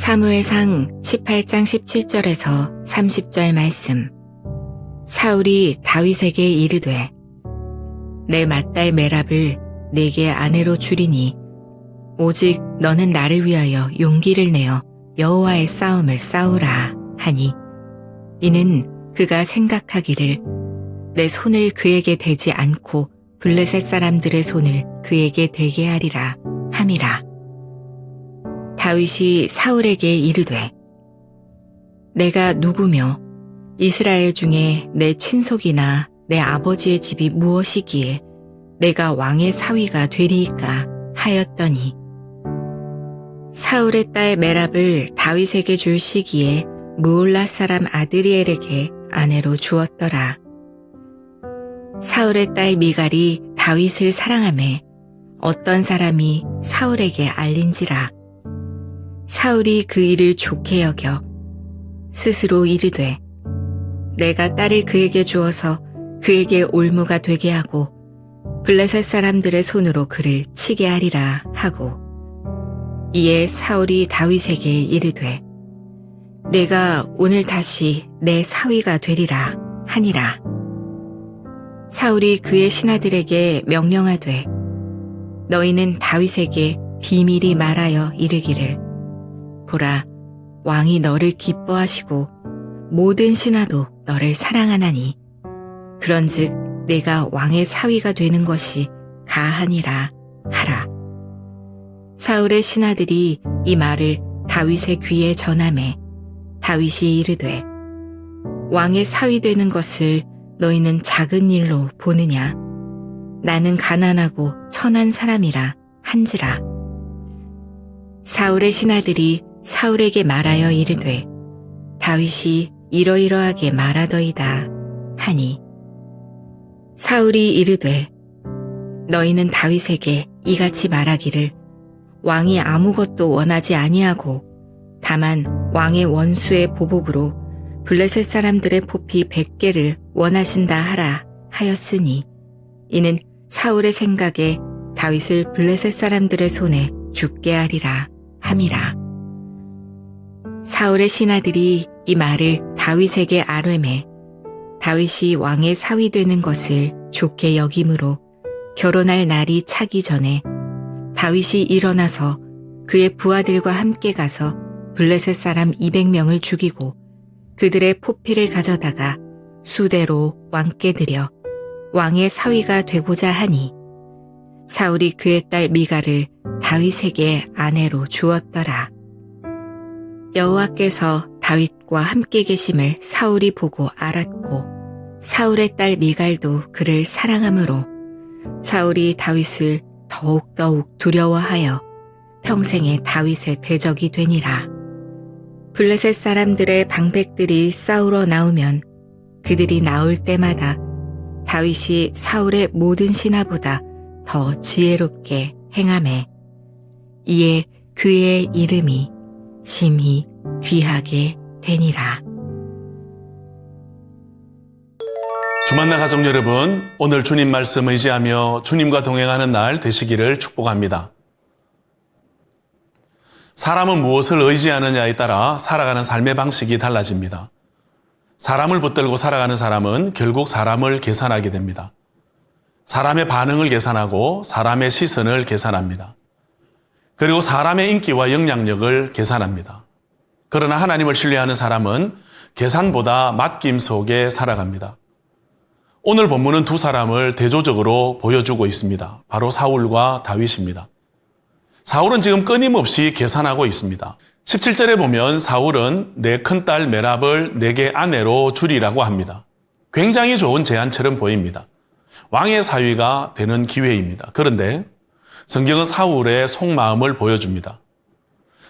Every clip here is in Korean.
사무엘상 18장 17절에서 30절 말씀. 사울이 다윗에게 이르되 내 맏딸 메랍을 내게 아내로 주리니 오직 너는 나를 위하여 용기를 내어 여호와의 싸움을 싸우라 하니 이는 그가 생각하기를 내 손을 그에게 대지 않고 블레셋 사람들의 손을 그에게 대게 하리라 함이라. 다윗이 사울에게 이르되 내가 누구며 이스라엘 중에 내 친속이나 내 아버지의 집이 무엇이기에 내가 왕의 사위가 되리이까 하였더니 사울의 딸 메랍을 다윗에게 줄 시기에 무올라 사람 아드리엘에게 아내로 주었더라. 사울의 딸 미갈이 다윗을 사랑하매 어떤 사람이 사울에게 알린지라. 사울이 그 일을 좋게 여겨 스스로 이르되 내가 딸을 그에게 주어서 그에게 올무가 되게 하고 블레셋 사람들의 손으로 그를 치게 하리라 하고 이에 사울이 다윗에게 이르되 내가 오늘 다시 내 사위가 되리라 하니라. 사울이 그의 신하들에게 명령하되 너희는 다윗에게 비밀이 말하여 이르기를 보라 왕이 너를 기뻐하시고 모든 신하도 너를 사랑하나니 그런즉 내가 왕의 사위가 되는 것이 가하니라 하라. 사울의 신하들이 이 말을 다윗의 귀에 전하매 다윗이 이르되 왕의 사위 되는 것을 너희는 작은 일로 보느냐 나는 가난하고 천한 사람이라 한지라. 사울의 신하들이 사울에게 말하여 이르되 다윗이 이러이러하게 말하더이다 하니 사울이 이르되 너희는 다윗에게 이같이 말하기를 왕이 아무것도 원하지 아니하고 다만 왕의 원수의 보복으로 블레셋 사람들의 포피 100개를 원하신다 하라 하였으니 이는 사울의 생각에 다윗을 블레셋 사람들의 손에 죽게 하리라 함이라. 사울의 신하들이 이 말을 다윗에게 아뢰매 다윗이 왕의 사위 되는 것을 좋게 여김으로 결혼할 날이 차기 전에 다윗이 일어나서 그의 부하들과 함께 가서 블레셋 사람 200명을 죽이고 그들의 포피를 가져다가 수대로 왕께 드려 왕의 사위가 되고자 하니 사울이 그의 딸 미갈을 다윗에게 아내로 주었더라. 여호와께서 다윗과 함께 계심을 사울이 보고 알았고 사울의 딸 미갈도 그를 사랑하므로 사울이 다윗을 더욱더욱 두려워하여 평생에 다윗의 대적이 되니라. 블레셋 사람들의 방백들이 싸우러 나오면 그들이 나올 때마다 다윗이 사울의 모든 신하보다 더 지혜롭게 행하매 이에 그의 이름이 심히 귀하게 되니라. 주만나 가족 여러분, 오늘 주님 말씀 의지하며 주님과 동행하는 날 되시기를 축복합니다. 사람은 무엇을 의지하느냐에 따라 살아가는 삶의 방식이 달라집니다. 사람을 붙들고 살아가는 사람은 결국 사람을 계산하게 됩니다. 사람의 반응을 계산하고 사람의 시선을 계산합니다. 그리고 사람의 인기와 영향력을 계산합니다. 그러나 하나님을 신뢰하는 사람은 계산보다 맡김 속에 살아갑니다. 오늘 본문은 두 사람을 대조적으로 보여주고 있습니다. 바로 사울과 다윗입니다. 사울은 지금 끊임없이 계산하고 있습니다. 17절에 보면 사울은 내 큰딸 메랍을 내게 아내로 주리라고 합니다. 굉장히 좋은 제안처럼 보입니다. 왕의 사위가 되는 기회입니다. 그런데 성경은 사울의 속마음을 보여줍니다.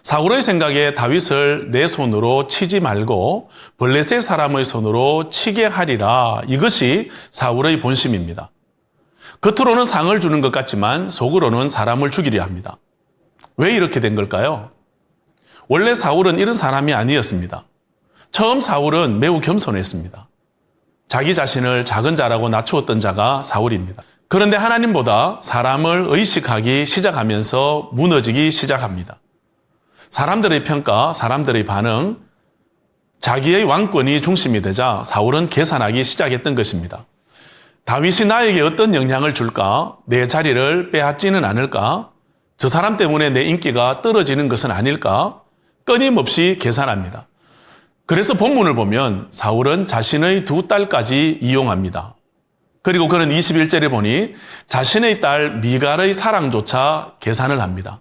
사울의 생각에 다윗을 내 손으로 치지 말고 블레셋 사람의 손으로 치게 하리라. 이것이 사울의 본심입니다. 겉으로는 상을 주는 것 같지만 속으로는 사람을 죽이려 합니다. 왜 이렇게 된 걸까요? 원래 사울은 이런 사람이 아니었습니다. 처음 사울은 매우 겸손했습니다. 자기 자신을 작은 자라고 낮추었던 자가 사울입니다. 그런데 하나님보다 사람을 의식하기 시작하면서 무너지기 시작합니다. 사람들의 평가, 사람들의 반응, 자기의 왕권이 중심이 되자 사울은 계산하기 시작했던 것입니다. 다윗이 나에게 어떤 영향을 줄까? 내 자리를 빼앗지는 않을까? 저 사람 때문에 내 인기가 떨어지는 것은 아닐까? 끊임없이 계산합니다. 그래서 본문을 보면 사울은 자신의 두 딸까지 이용합니다. 그리고 그는 21절에 보니 자신의 딸 미갈의 사랑조차 계산을 합니다.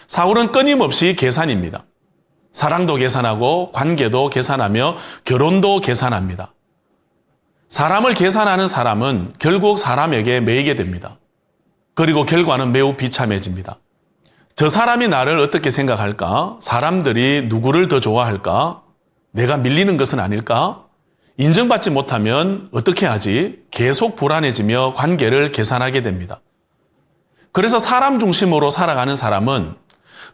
사울은 끊임없이 계산입니다. 사랑도 계산하고 관계도 계산하며 결혼도 계산합니다. 사람을 계산하는 사람은 결국 사람에게 매이게 됩니다. 그리고 결과는 매우 비참해집니다. 저 사람이 나를 어떻게 생각할까? 사람들이 누구를 더 좋아할까? 내가 밀리는 것은 아닐까? 인정받지 못하면 어떻게 하지? 계속 불안해지며 관계를 계산하게 됩니다. 그래서 사람 중심으로 살아가는 사람은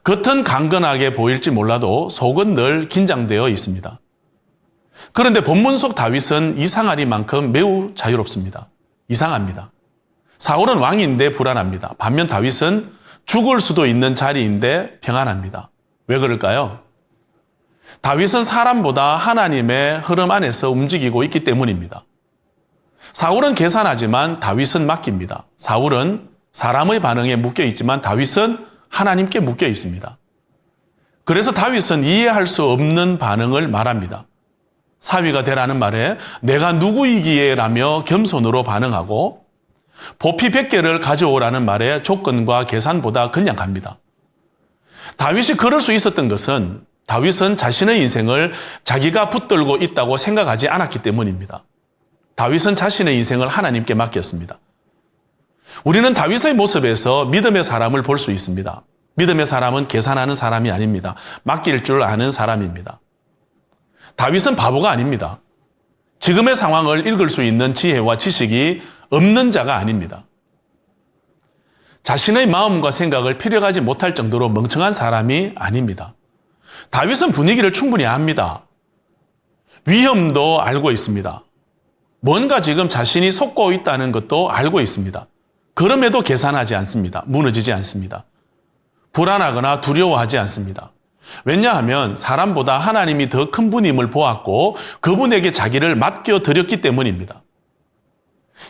겉은 강건하게 보일지 몰라도 속은 늘 긴장되어 있습니다. 그런데 본문 속 다윗은 이상하리만큼 매우 자유롭습니다. 이상합니다. 사울은 왕인데 불안합니다. 반면 다윗은 죽을 수도 있는 자리인데 평안합니다. 왜 그럴까요? 다윗은 사람보다 하나님의 흐름 안에서 움직이고 있기 때문입니다. 사울은 계산하지만 다윗은 맡깁니다. 사울은 사람의 반응에 묶여 있지만 다윗은 하나님께 묶여 있습니다. 그래서 다윗은 이해할 수 없는 반응을 말합니다. 사위가 되라는 말에 내가 누구이기에 라며 겸손으로 반응하고 보피 100개를 가져오라는 말에 조건과 계산보다 그냥 갑니다. 다윗이 그럴 수 있었던 것은 다윗은 자신의 인생을 자기가 붙들고 있다고 생각하지 않았기 때문입니다. 다윗은 자신의 인생을 하나님께 맡겼습니다. 우리는 다윗의 모습에서 믿음의 사람을 볼 수 있습니다. 믿음의 사람은 계산하는 사람이 아닙니다. 맡길 줄 아는 사람입니다. 다윗은 바보가 아닙니다. 지금의 상황을 읽을 수 있는 지혜와 지식이 없는 자가 아닙니다. 자신의 마음과 생각을 필요하지 못할 정도로 멍청한 사람이 아닙니다. 다윗은 분위기를 충분히 압니다. 위험도 알고 있습니다. 뭔가 지금 자신이 속고 있다는 것도 알고 있습니다. 그럼에도 계산하지 않습니다. 무너지지 않습니다. 불안하거나 두려워하지 않습니다. 왜냐하면 사람보다 하나님이 더 큰 분임을 보았고 그분에게 자기를 맡겨드렸기 때문입니다.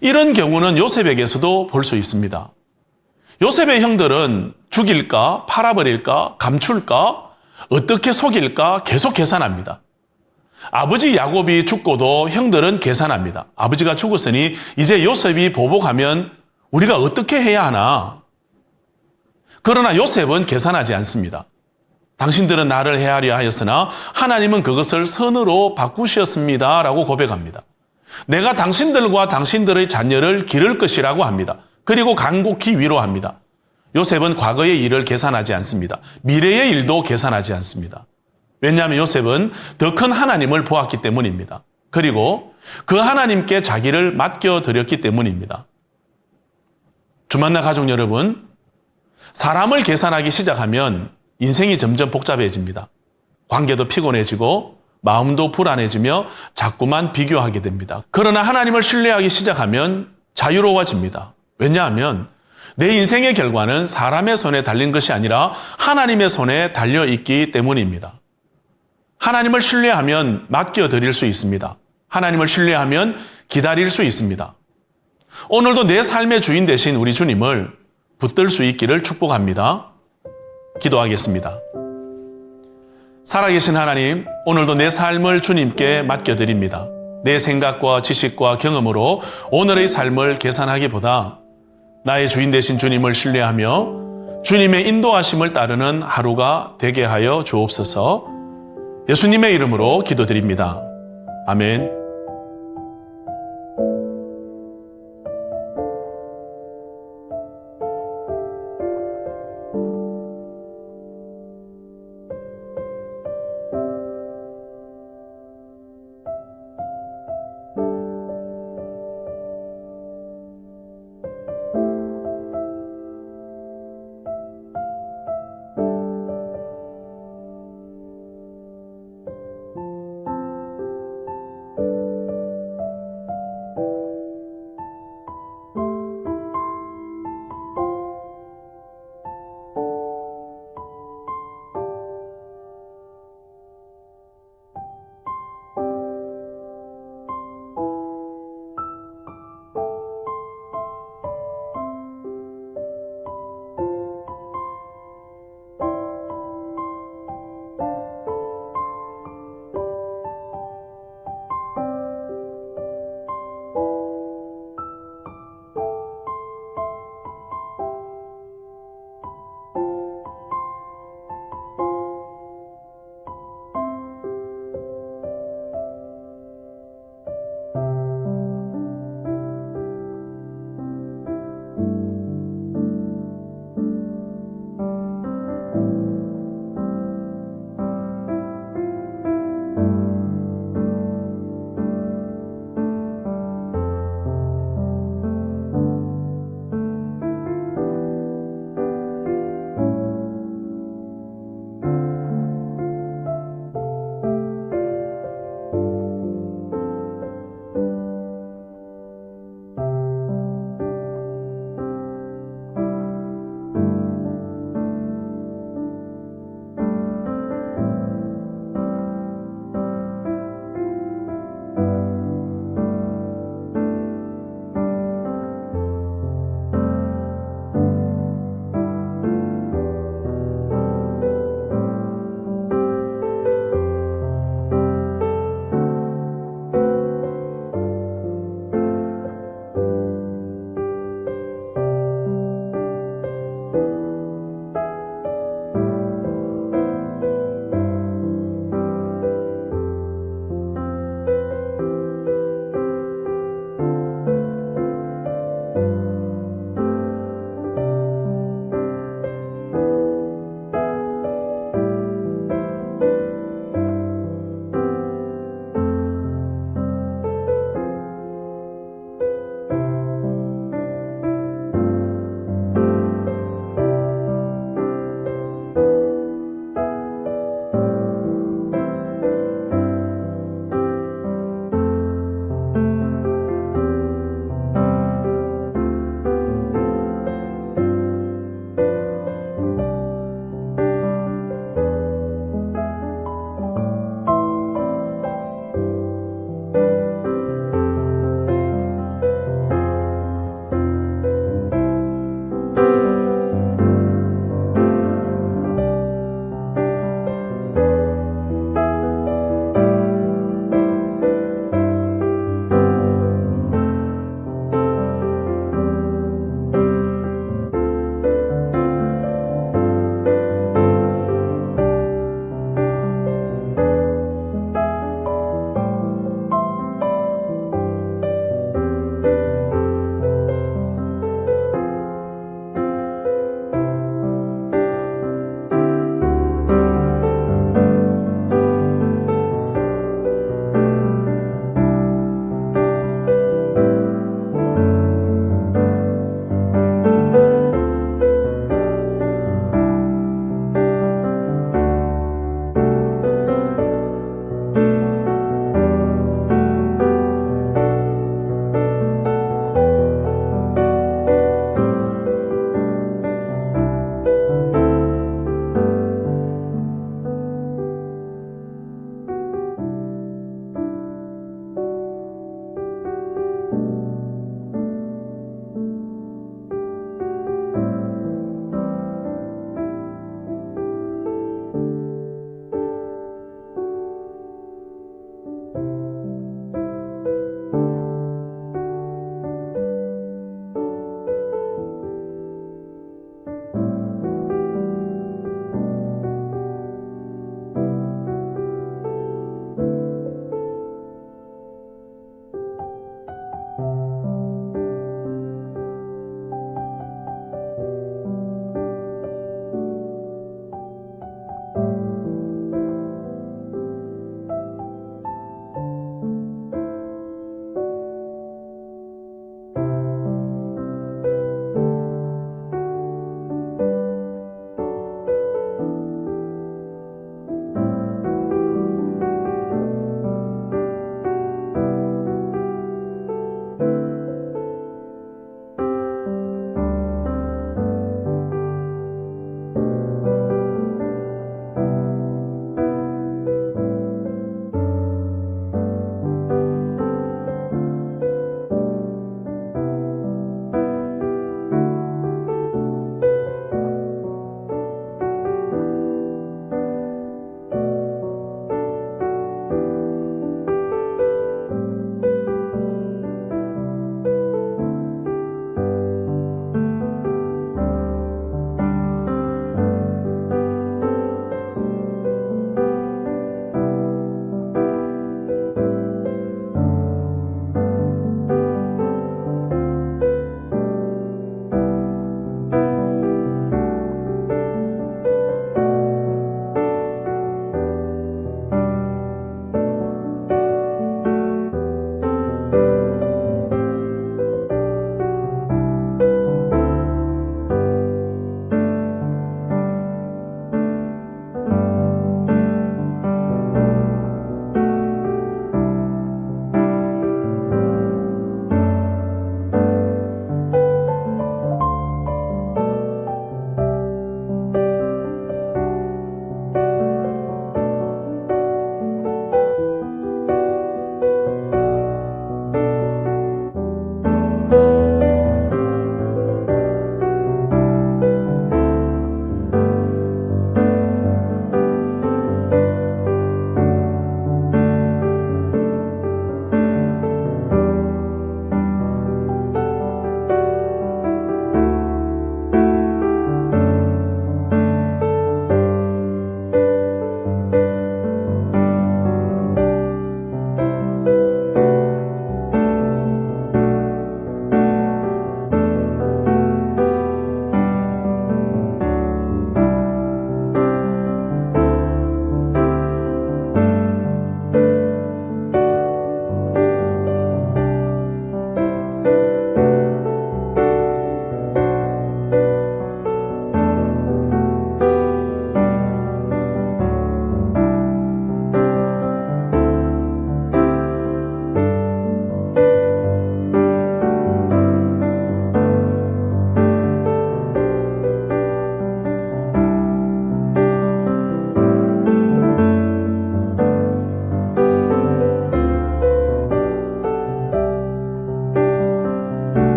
이런 경우는 요셉에게서도 볼 수 있습니다. 요셉의 형들은 죽일까, 팔아버릴까, 감출까, 어떻게 속일까 계속 계산합니다. 아버지 야곱이 죽고도 형들은 계산합니다. 아버지가 죽었으니 이제 요셉이 보복하면 우리가 어떻게 해야 하나? 그러나 요셉은 계산하지 않습니다. 당신들은 나를 해하려 하였으나 하나님은 그것을 선으로 바꾸셨습니다. 라고 고백합니다. 내가 당신들과 당신들의 자녀를 기를 것이라고 합니다. 그리고 간곡히 위로합니다. 요셉은 과거의 일을 계산하지 않습니다. 미래의 일도 계산하지 않습니다. 왜냐하면 요셉은 더 큰 하나님을 보았기 때문입니다. 그리고 그 하나님께 자기를 맡겨드렸기 때문입니다. 주만나 가족 여러분, 사람을 계산하기 시작하면 인생이 점점 복잡해집니다. 관계도 피곤해지고 마음도 불안해지며 자꾸만 비교하게 됩니다. 그러나 하나님을 신뢰하기 시작하면 자유로워집니다. 왜냐하면 내 인생의 결과는 사람의 손에 달린 것이 아니라 하나님의 손에 달려있기 때문입니다. 하나님을 신뢰하면 맡겨드릴 수 있습니다. 하나님을 신뢰하면 기다릴 수 있습니다. 오늘도 내 삶의 주인 되신 우리 주님을 붙들 수 있기를 축복합니다. 기도하겠습니다. 살아계신 하나님, 오늘도 내 삶을 주님께 맡겨드립니다. 내 생각과 지식과 경험으로 오늘의 삶을 계산하기보다 나의 주인 되신 주님을 신뢰하며 주님의 인도하심을 따르는 하루가 되게 하여 주옵소서. 예수님의 이름으로 기도드립니다. 아멘.